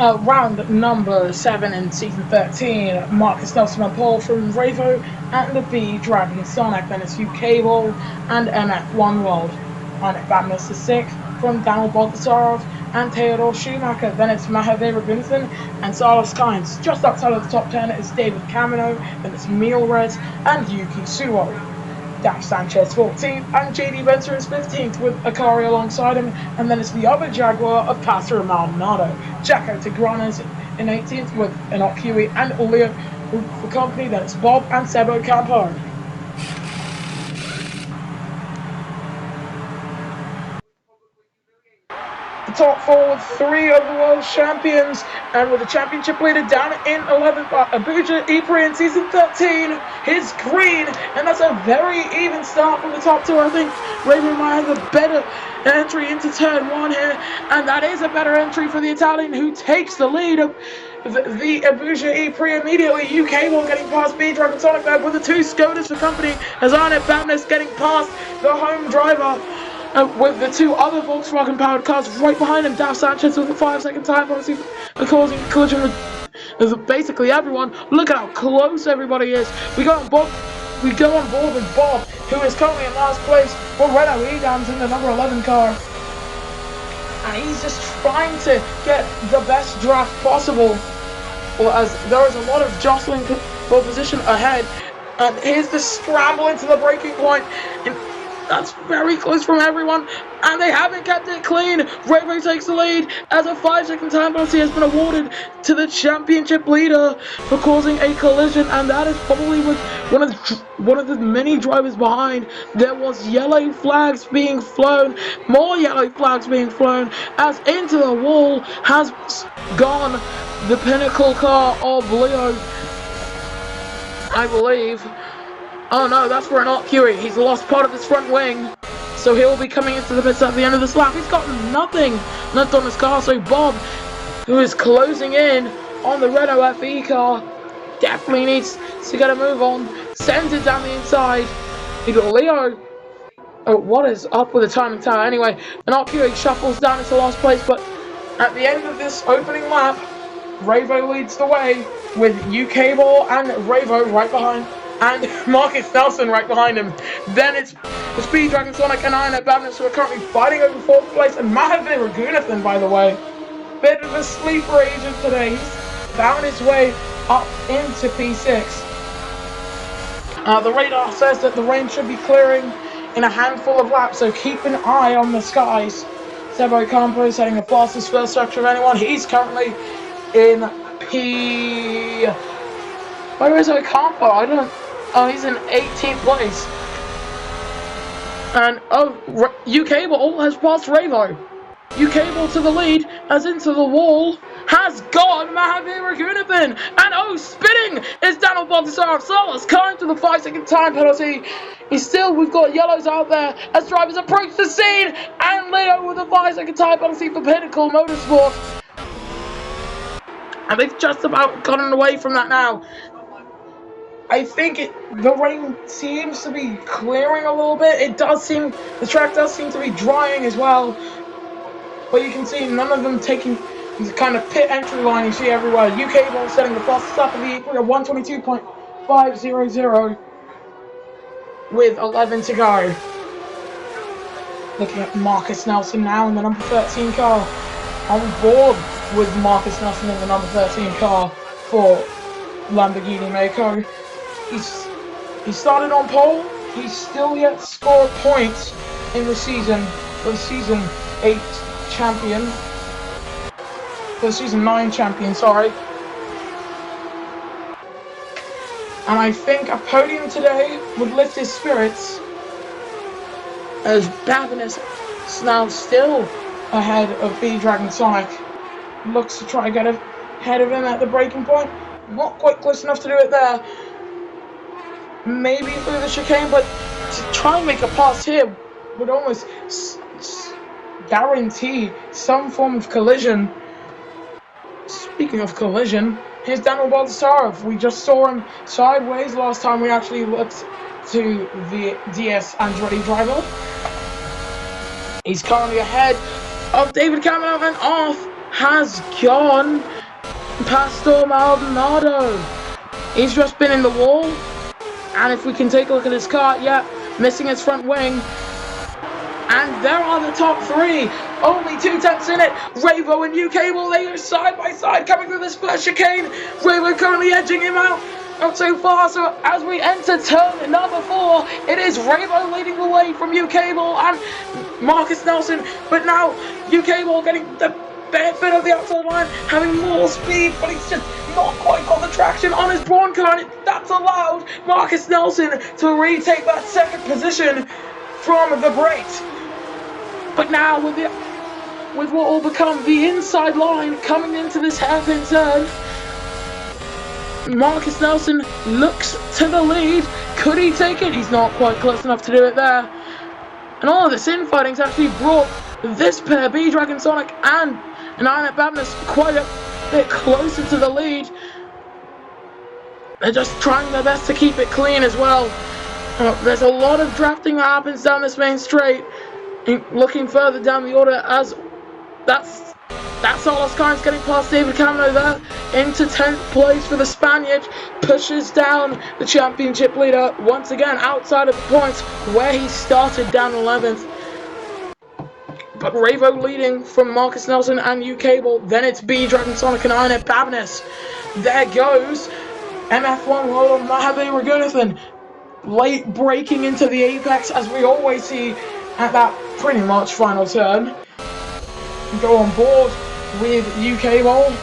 Round number 7 in season 13, Marcus Nelson on pole from Revo and the B Dragon Sonic. Then it's UK Ball and MF One World. On Badness the 6th from Daniel Bogdasarov and Theodore Schumacher. Then it's Mahavir Gunnarsson and Salas Kynes. Just outside of the top 10 is David Camino. Then it's Meal Reds and Yuki Suo. Daf Sanchez 14th and JD Benson is 15th with Akari alongside him, and then it's the other Jaguar of Pastor Maldonado. Jacko Tigranes in 18th with Enoch Huey and Ulea for company. Then it's Bob and Sebo Campo. The top 4 with 3 of the world champions, and with the championship leader down in 11th, Abuja Prix in season 13 is green, and that's a very even start from the top 2. I think Raven might have a better entry into turn 1 here, and that is a better entry for the Italian, who takes the lead of the Abuja Prix immediately. UK Ball getting past B Dragon Sonic there with the 2 Skodas for company, as Arnett Babness getting past the home driver. With the 2 other Volkswagen powered cars right behind him. Daf Sanchez with a 5-second time penalty for causing a collision with basically everyone. Look at how close everybody is. We go on board with Bob, who is currently in last place for Renault Edams in the number 11 car. And he's just trying to get the best draft possible. Well, as there is a lot of jostling for position ahead. And here's the scramble into the braking point. That's very close from everyone, and they haven't kept it clean. Revo takes the lead as a 5-second time penalty has been awarded to the championship leader for causing a collision, and that is probably with one of the many drivers behind. There was yellow flags being flown, more yellow flags being flown, as into the wall has gone the pinnacle car of Leo, I believe. Oh no, that's for an Huey. He's lost part of his front wing, so he'll be coming into the pits at the end of this lap. He's got nothing left on his car, so Bob, who is closing in on the Renault FE car, definitely needs to get a move on. Sends it down the inside. You got Leo. Oh, what is up with the timing tower? Anyway, an Huey shuffles down into last place, but at the end of this opening lap, Revo leads the way with UK Ball and Revo right behind, and Marcus Nelson right behind him. Then it's the Speed Dragon Sonic and Arnett Babness, who are currently fighting over 4th place, and Mahavir Gunnarsson, by the way. Bit of a sleeper agent today. He's found his way up into P6. The radar says that the rain should be clearing in a handful of laps, so keep an eye on the skies. Sebo Campo is setting the fastest first structure of anyone. He's currently in P... Where is Ocampo? Oh, he's in 18th place. And, UK Ball has passed Revo. UK Ball to the lead, as into the wall has gone Mahavir Gunnarsson. And, spinning is Daniel Bogdasarov. Salas Kynes to the 5-second time penalty. We've got yellows out there as drivers approach the scene. And Leo with a 5-second time penalty for Pinnacle Motorsport. And they've just about gotten away from that now. I think the rain seems to be clearing a little bit. The track does seem to be drying as well. But you can see none of them taking the kind of pit entry line you see everywhere. UK Ball setting the fastest lap of the April of 122.500 with 11 to go. Looking at Marcus Nelson now in the number 13 car. On board with Marcus Nelson in the number 13 car for Lamborghini Mako. He started on pole. He's still yet to score points in the season for the season 8 champion. For the season 9 champion, sorry. And I think a podium today would lift his spirits, as Babinus is now still ahead of B Dragon Sonic. Looks to try to get ahead of him at the braking point. Not quite close enough to do it there. Maybe through the chicane, but to try and make a pass here would almost guarantee some form of collision. Speaking of collision, here's Daniel Bogdasarov. We just saw him sideways last time we actually looked to the DS Andretti driver. He's currently ahead of David Cameron and off has gone past Maldonado. He's just been in the wall. And if we can take a look at his car, yeah, missing his front wing. And there are the top three. Only 2 tenths in it. Ravo and U-Cable, they are side by side coming through this first chicane. Ravo currently edging him out. Not so far, so as we enter turn number 4, it is Ravo leading the way from U-Cable and Marcus Nelson. But now U-Cable getting the benefit of the outside line, having more speed, but he's just not quite got the traction on his Brawn car, and that's allowed Marcus Nelson to retake that second position from the brakes. But now with what will become the inside line coming into this hairpin turn, Marcus Nelson looks to the lead. Could he take it? He's not quite close enough to do it there. And all of this infighting's actually brought this pair, B-Dragon Sonic and Iron Babness, quite a bit closer to the lead. They're just trying their best to keep it clean as well. There's a lot of drafting that happens down this main straight. Looking further down the order, as that's Salas Kynes getting past David Camino there into 10th place for the Spaniard, pushes down the championship leader once again outside of the points where he started down 11th. But Ravo leading from Marcus Nelson and U-Cable. Then it's B-Dragon Sonic and Iron Babness. There goes MF1 World of Mahabe Ragunathan, late breaking into the apex as we always see at that pretty much final turn. Go on board with U-Cable,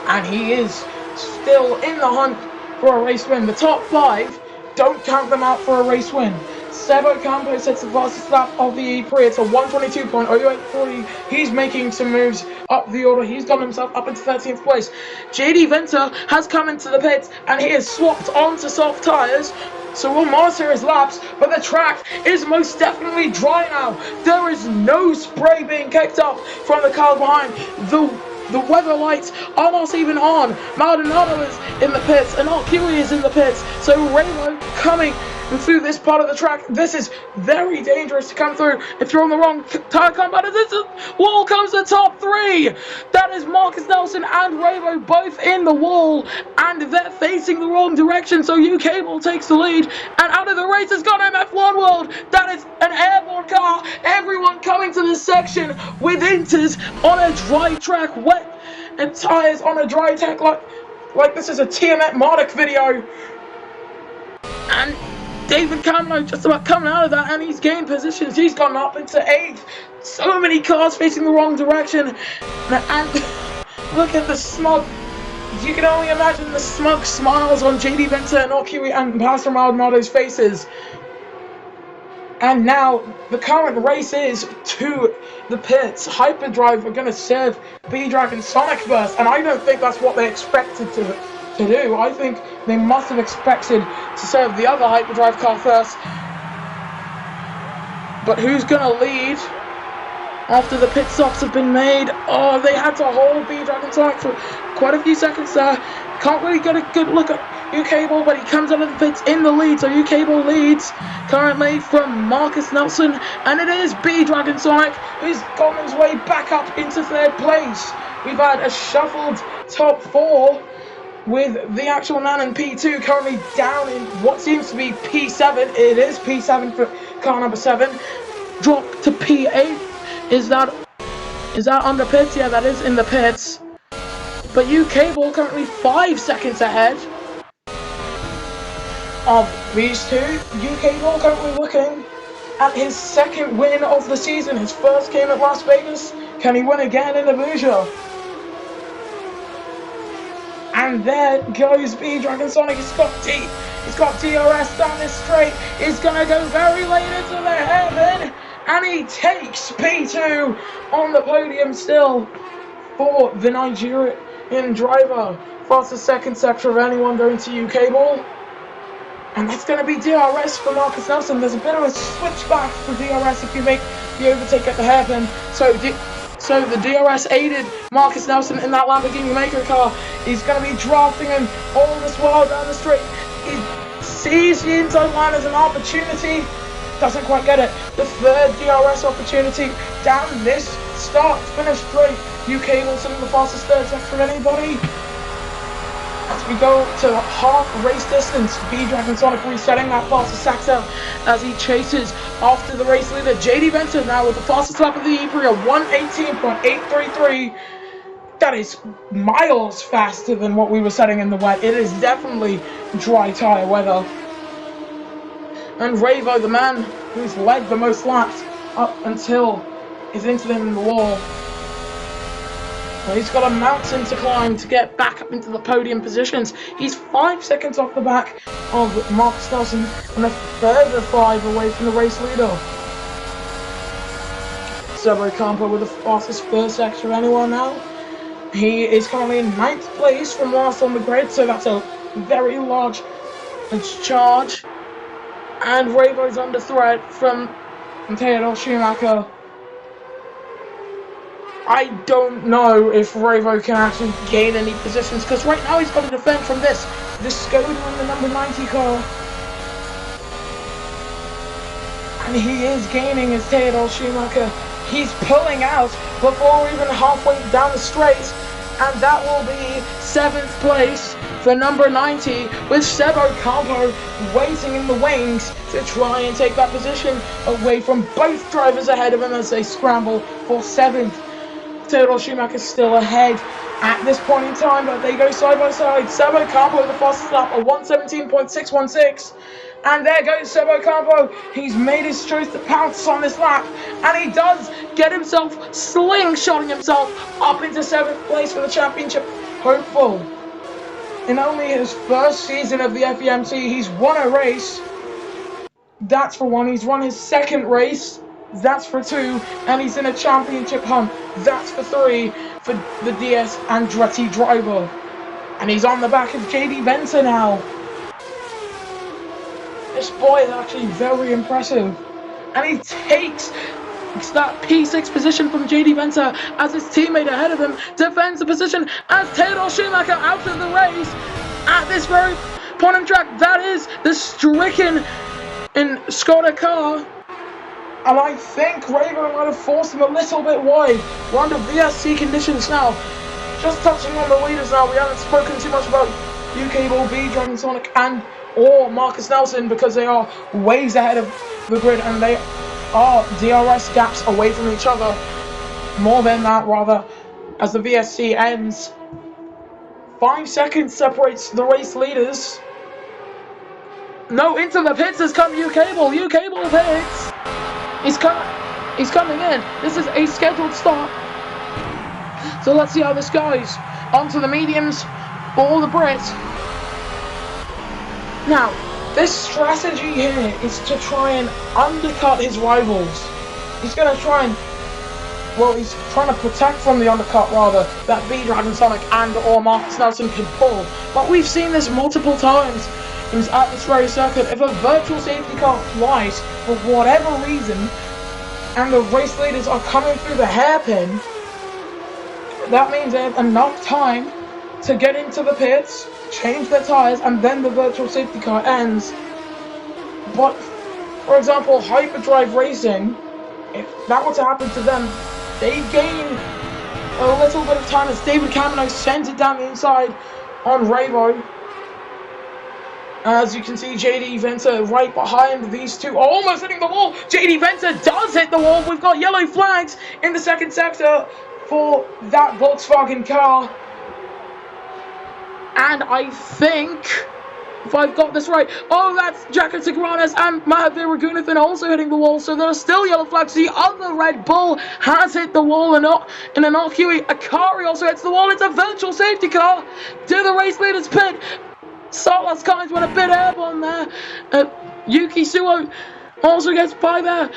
and he is still in the hunt for a race win. The top 5, don't count them out for a race win. Sebo Campo sets the fastest lap of the Prix. It's a 1:22.08.40. He's making some moves up the order. He's got himself up into 13th place. JD Venter has come into the pits and he has swapped onto soft tyres. So we'll monitor his laps, but the track is most definitely dry now. There is no spray being kicked up from the car behind. The weather lights are not even on. Maldonado is in the pits and Kiwi is in the pits. So Ravo coming through this part of the track. This is very dangerous to come through if you're on the wrong tire compound. This wall comes the top 3. That is Marcus Nelson and Ravo both in the wall, and they're facing the wrong direction. So U-Cable takes the lead, and out of the race has gone MF1 World. That is an airborne car. Everyone coming to this section with inters on a dry track, wet and tires on a dry track like this is a Tiamat Marduk video. And David Camino just about coming out of that, and he's gained positions. He's gone up into 8th. So many cars facing the wrong direction. And look at the smug. You can only imagine the smug smiles on JD Venter and Okiwi and Pastor Maldonado's faces. And now the current race is to the pits. Hyperdrive are going to serve B-Dragon Sonic first, and I don't think that's what they expected to do. I think they must have expected to serve the other Hyperdrive car first. But who's going to lead after the pit stops have been made? Oh, they had to hold B-Dragon Sonic for quite a few seconds there. Can't really get a good look at U-Cable, but he comes out of the pits in the lead. So U-Cable leads currently from Marcus Nelson, and it is B-Dragon Sonic who's gotten his way back up into 3rd place. We've had a shuffled top 4, with the actual Nan and P2 currently down in what seems to be P7. It is P7 for car number 7. Drop to P8. Is that under pits? Yeah, that is in the pits. But U-Cable currently 5 seconds ahead of these two. U-Cable currently looking at his 2nd win of the season. His first came at Las Vegas. Can he win again in Abuja? And there goes B-Dragon Sonic. He's got DRS down this straight. He's going to go very late into the hairpin. And he takes P2 on the podium still for the Nigerian driver. Fastest 2nd sector of anyone going to U-Cable. And that's going to be DRS for Marcus Nelson. There's a bit of a switchback for DRS if you make the overtake at the hairpin. So the DRS aided Marcus Nelson in that Lamborghini Maker car. He's going to be drafting him all this while down the straight. He sees the inside line as an opportunity. Doesn't quite get it. The 3rd DRS opportunity down this finish straight. UK will send the fastest third sector of anybody. As we go to half race distance, B-Dragon Sonic resetting that fastest sector as he chases after the race leader. JD Venter now with the fastest lap of the Prix of 1:18.833. That is miles faster than what we were setting in the wet. It is definitely dry tyre weather. And Ravo, the man who's led the most laps up until his incident in the wall. Well, he's got a mountain to climb to get back up into the podium positions. He's 5 seconds off the back of Marcus Nelson and a further 5 away from the race leader. Sebo Campo with the fastest first sector of anyone now. He is currently in 9th place from last on the grid, so that's a very large charge. And Ravo's under threat from Theodore Schumacher. I don't know if Ravo can actually gain any positions, because right now he's got to defend from this Skoda in the number 90 car. And he is gaining as Theodore Schumacher. He's pulling out before even halfway down the straight, and that will be 7th place for number 90, with Sebo Campo waiting in the wings to try and take that position away from both drivers ahead of him as they scramble for 7th. Theodore Schumacher still ahead at this point in time, but they go side by side. Sebo Campo with the fastest lap of 1:17.616. And there goes Sebo Campo. He's made his choice to pounce on this lap, and he does get himself slingshotting himself up into 7th place for the championship hopeful. In only his first season of the FEMC, he's won a race. That's for 1. He's won his 2nd race. That's for 2. And he's in a championship hunt. That's for 3 for the DS Andretti driver. And he's on the back of JD Venter now. This boy is actually very impressive. And he takes that P6 position from JD Venter as his teammate ahead of him defends the position as Theodore Schumacher out of the race at this very point in track. That is the stricken in Skoda car. And I think Ravo might have forced him a little bit wide. We're under VSC conditions now. Just touching on the leaders now, we haven't spoken too much about UK Ball B, Dragon Sonic or Marcus Nelson, because they are ways ahead of the grid and they are DRS gaps away from each other. More than that, rather, as the VSC ends. 5 seconds separates the race leaders. No, into the pits has come UK Ball. UK Ball pits. He's coming in. This is a scheduled stop. So let's see how this goes. Onto the mediums for the Brits. Now, this strategy here is to try and undercut his rivals. He's going to try and, well, he's trying to protect from the undercut, rather, that B-Dragon Sonic and or Marcus Nelson can pull. But we've seen this multiple times at this very circuit. If a virtual safety car flies for whatever reason, and the race leaders are coming through the hairpin, that means they have enough time to get into the pits, change their tyres, and then the virtual safety car ends. But, for example, Hyperdrive Racing, if that were to happen to them, they gain a little bit of time as David Camino sends it down the inside on Ravo. As you can see, JD Venter right behind these two, almost hitting the wall. JD Venter does hit the wall. We've got yellow flags in the 2nd sector for that Volkswagen car. And I think, if I've got this right, oh, that's Jaco Tigranes and Mahavir Raghunathan also hitting the wall. So there are still yellow flags. The other Red Bull has hit the wall, and in an RQE, Akari also hits the wall. It's a virtual safety car to the race leaders pit. Salas Kynes went a bit airborne there. Yuki Suo also gets by there.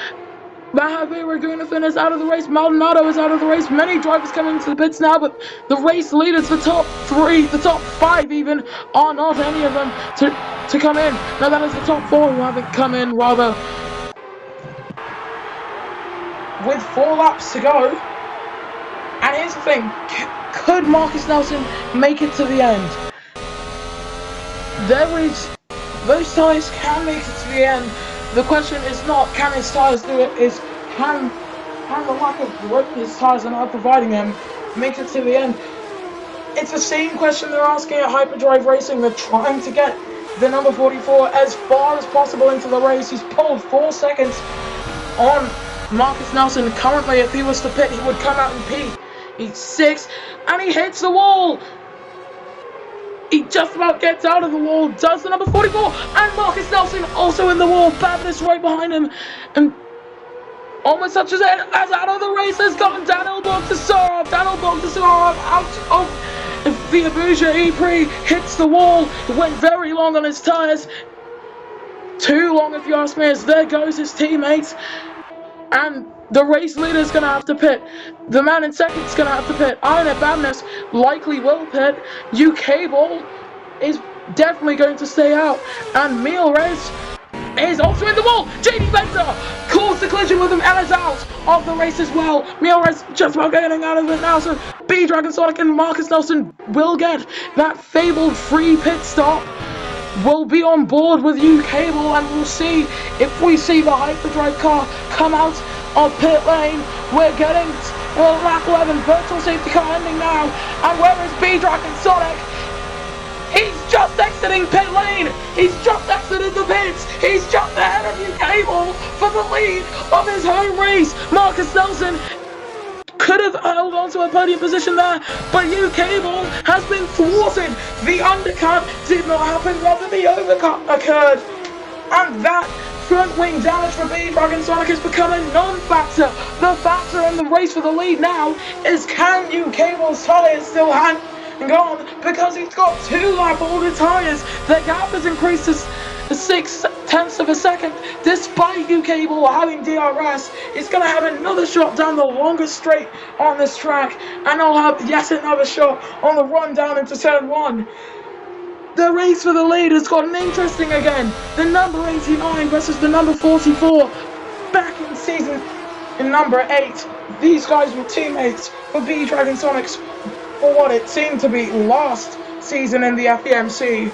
Mahavir Raghunathan is out of the race. Maldonado is out of the race. Many drivers coming into the pits now, but the race leaders, the top 3, the top 5 even, are not any of them to come in. Now that is the top 4 who haven't come in, rather. With 4 laps to go. And here's the thing. Could Marcus Nelson make it to the end? Those tyres can make it to the end. The question is not can his tyres do it, is can and the lack of grip his tyres are now providing him makes it to the end. It's the same question they're asking at Hyperdrive Racing. They're trying to get the number 44 as far as possible into the race. He's pulled 4 seconds on Marcus Nelson. Currently, if he was to pit, he would come out in P6, and he hits the wall. He just about gets out of the wall, does the number 44, and Marcus Nelson also in the wall. Fabulous right behind him, and almost touches it as out of the race has gotten Daniel Bogdasarov. Daniel Bogdasarov out of the Abuja Prix, hits the wall. It went very long on his tyres. Too long if you ask me, as there goes his teammates. And the race leader is going to have to pit. The man in second is going to have to pit. Iron Bamness likely will pit. UK Ball is definitely going to stay out. And Mielrez is also in the wall. JD Bender caused the collision with him and is out of the race as well. Mielrez just about getting out of it now. So B Dragon Sonic and Marcus Nelson will get that fabled free pit stop. Will be on board with UK Ball, and we'll see if we see the Hyperdrive car come out of pit lane. We're getting lap 11, virtual safety car ending now, and where is B-Dragon Sonic? He's just exiting pit lane. He's just exited the pits. He's just ahead of UK Ball for the lead of his home race. Marcus Nelson could have held on to a podium position there, but UK Ball has been thwarted. The undercut did not happen, rather the overcut occurred. And that front wing damage for B-Dragon Sonic has become a non-factor. The factor in the race for the lead now is, can UK Ball's tyres still hang on? Because he's got 2 lap older tyres. The gap has increased to 0.6 of a second, despite UK Ball having DRS. He's going to have another shot down the longest straight on this track, and he'll have yet another shot on the run down into turn 1. The race for the lead has gotten interesting again. The number 89 versus the number 44. Back in season in number 8, these guys were teammates for B-Dragon Sonics for what it seemed to be last season in the FEMC.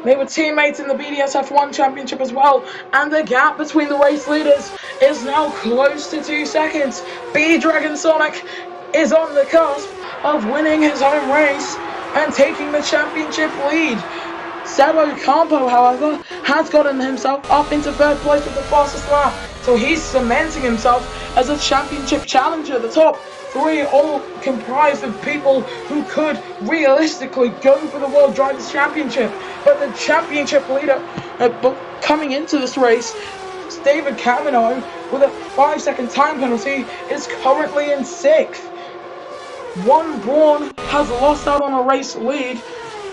They were teammates in the BDSF1 Championship as well, and the gap between the race leaders is now close to 2 seconds. B-Dragon Sonic is on the cusp of winning his home race and taking the championship lead. Sebo Campo, however, has gotten himself up into 3rd place with the fastest lap, so he's cementing himself as a championship challenger. The top 3 all comprised of people who could realistically go for the World Drivers' Championship. But the championship leader coming into this race, David Camino, with a 5-second time penalty, is currently in 6th. One Braun has lost out on a race lead,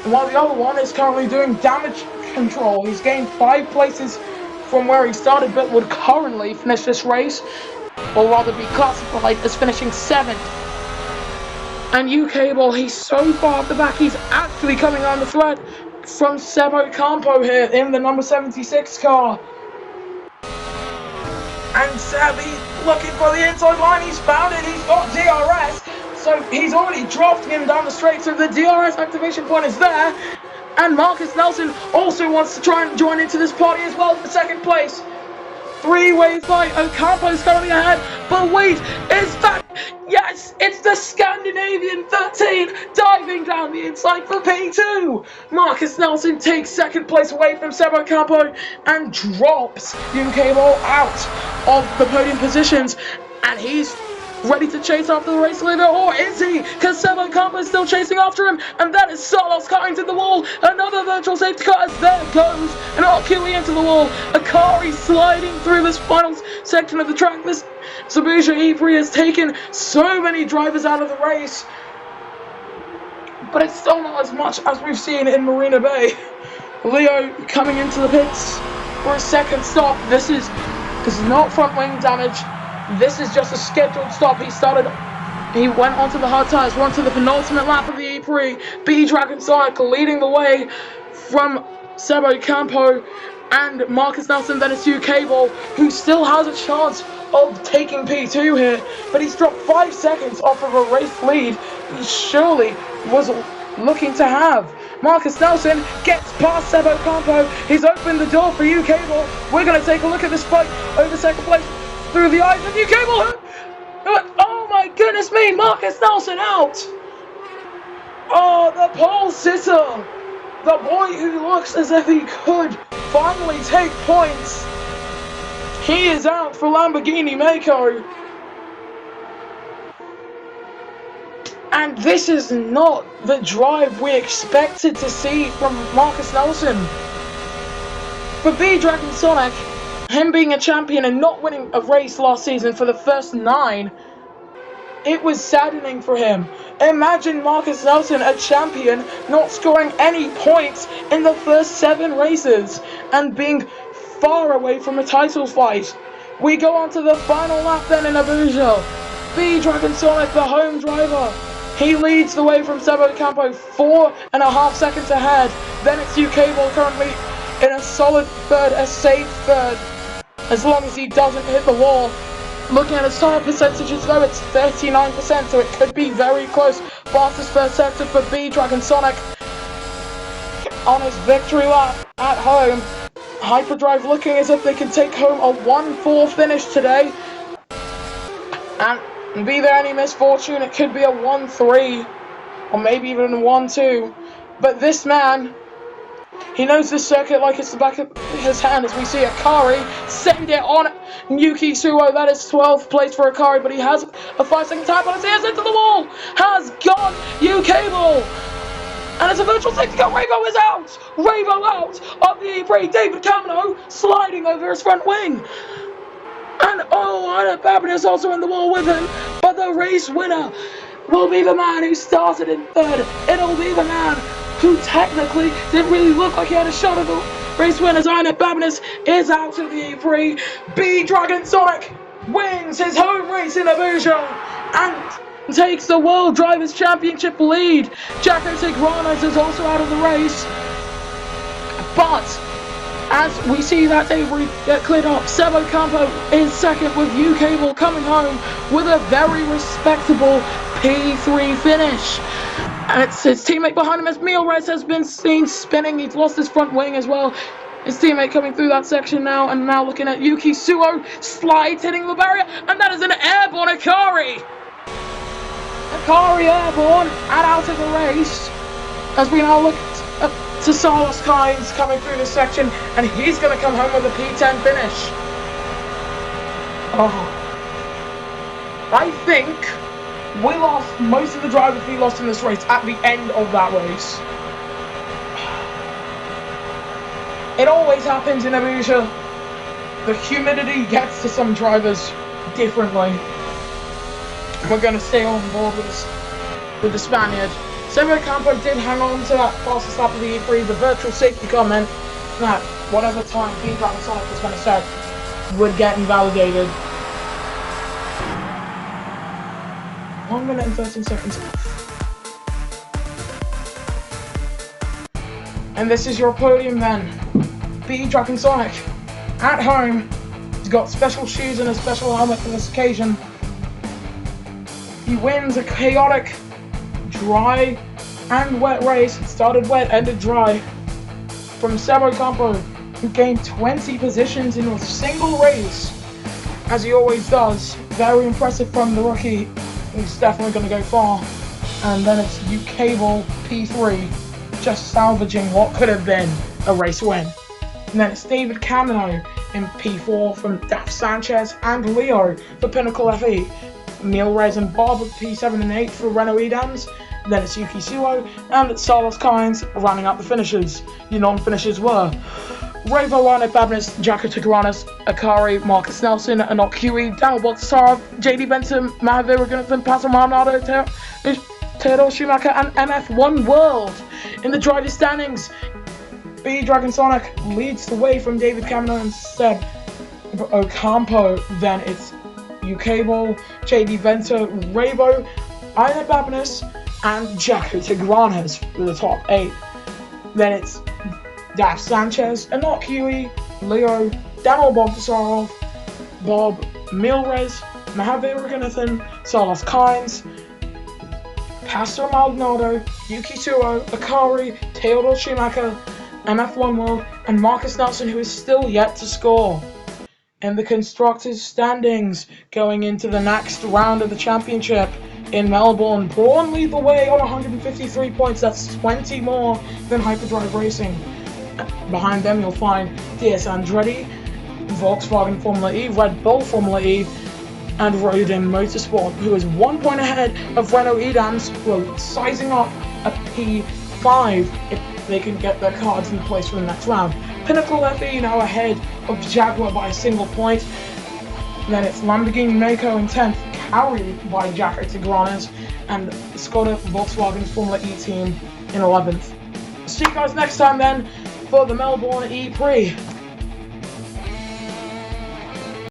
while the other one is currently doing damage control. He's gained 5 places from where he started, but would currently finish this race, or rather be classified as finishing 7th. And UK Ball, he's so far up the back, he's actually coming on the threat from Sebo Campo here in the number 76 car. And Seb, he's looking for the inside line, he's found it, he's got DRS, so he's already dropped him down the straight, so the DRS activation point is there. And Marcus Nelson also wants to try and join into this party as well for 2nd place. 3-way fight, Ocampo's currently ahead, but wait, is that, yes, it's the Scandinavian 13 diving down the inside for P2. Marcus Nelson takes 2nd place away from Sebo Campo and drops UK Ball out of the podium positions, and he's ready to chase after the race leader, or is he? Because Sebo Campo is still chasing after him, and that is Salos cutting to the wall. Another virtual safety car as there goes an RQE into the wall. Akari sliding through this final section of the track. This Abuja Prix has taken so many drivers out of the race, but it's still not as much as we've seen in Marina Bay. Leo coming into the pits for a 2nd stop. This is not front wing damage. This is just a scheduled stop. He went onto the hard tyres, went to the penultimate lap of the E-Prix. B-Dragon Sonic leading the way from Sebo Campo and Marcus Nelson. Then it's UK Ball, who still has a chance of taking P2 here, but he's dropped 5 seconds off of a race lead. He surely was looking to have. Marcus Nelson gets past Sebo Campo. He's opened the door for U-Cable. We're going to take a look at this fight over second place through the eyes of U-Cable. Oh my goodness me, Marcus Nelson out. Oh, the pole sitter. The boy who looks as if he could finally take points. He is out for Lamborghini Mako. And this is not the drive we expected to see from Marcus Nelson. For B-Dragon Sonic, him being a champion and not winning a race last season for the first 9, it was saddening for him. Imagine Marcus Nelson, a champion, not scoring any points in the first 7 races and being far away from a title fight. We go on to the final lap then in Abuja. B-Dragon Sonic, the home driver. He leads the way from Sebo Campo, 4.5 seconds ahead. Then it's U-Cable currently in a solid third, a safe third, as long as he doesn't hit the wall. Looking at his tire percentages though, it's 39%, so it could be very close. Fastest first sector for B-Dragon Sonic on his victory lap at home. Hyperdrive looking as if they can take home a 1-4 finish today. And be there any misfortune, it could be a 1-3, or maybe even a 1-2. But this man, he knows this circuit like it's the back of his hand, as we see Akari send it on Yuki Suo. That is 12th place for Akari, but he has a 5-second time on his ears into the wall. Has gone U-Cable. And it's a virtual safety car. Ravo is out. Ravo out of the Prix. David Camino sliding over his front wing. And Anna Babin is also in the wall with him. But the race winner will be the man who started in third. It'll be the man who technically didn't really look like he had a shot at the race win, as Arnett Babinus is out of the Prix. B-Dragon Sonic wins his home race in Abuja and takes the World Drivers' Championship lead. Jaco Tigranes is also out of the race. But as we see that debris get cleared up, Sebo Campo is second, with U-Cable coming home with a very respectable P3 finish. And it's his teammate behind him as Mielres has been seen spinning. He's lost his front wing as well. His teammate coming through that section now, and now looking at Yuki Suo, slides hitting the barrier, and that is an airborne Akari. Akari airborne and out of the race. As we now look to Salas Kynes coming through this section, and he's going to come home with a P10 finish. Oh, I think we lost most of the drivers we lost in this race at the end of that race. It always happens in Abuja. The humidity gets to some drivers differently. We're going to stay on board with the Spaniard. Sebo Campo did hang on to that fastest lap of the E3. The virtual safety car meant that whatever time B-Dragon Sonic was going to set would get invalidated. 1 minute and 13 seconds. And this is your podium then. B-Dragon Sonic at home. He's got special shoes and a special helmet for this occasion. He wins a chaotic, dry and wet race. It started wet, ended dry. From Sebo Campo, who gained 20 positions in a single race, as he always does. Very impressive from the rookie. He's definitely going to go far. And then it's U-Cable P3, just salvaging what could have been a race win. And then it's David Camino in P4 from Daf Sanchez and Leo for Pinnacle FE. Mielres and Bob with P7 and 8 for Renault Edams. Then it's Yuki Suo and it's Salas Kynes rounding out the finishes. Your non-finishers were Ravo, Arnett Babinus, Jaco Tigranes, Akari, Marcus Nelson, Anok Huey, Daniel Botsarov, JD Benson, Mahavir Gunathan, Pastor Maldonado, Theodore Schumacher, and MF1 World. In the driver standings, B-Dragon Sonic leads the way from David Camino instead of Ocampo. Then it's U-Cable, JD Vento, Ravo, Arnett Babinus, and Jaco Tigranes for the top 8. Then it's Daf Sanchez, Anok Huey, Leo, Daniel Bogsarov, Bob, Mielres, Mahavir Gunathan, Salas Kynes, Pastor Maldonado, Yuki Tsuo, Akari, Theodore Schumacher, MF1 World, and Marcus Nelson, who is still yet to score. In the Constructors' standings, going into the next round of the championship in Melbourne, Braun lead the way on 153 points. That's 20 more than Hyperdrive Racing. Behind them, you'll find DS Andretti, Volkswagen Formula E, Red Bull Formula E, and Rodin Motorsport, who is 1 point ahead of Renault Edams, who are sizing up a P5 if they can get their cards in place for the next round. Pinnacle FE now ahead of Jaguar by a single point. Then it's Lamborghini Mako in 10th, carried by Jaco Tigranes, and Skoda Volkswagen's Formula E team in 11th. See you guys next time then for the Melbourne E Prix.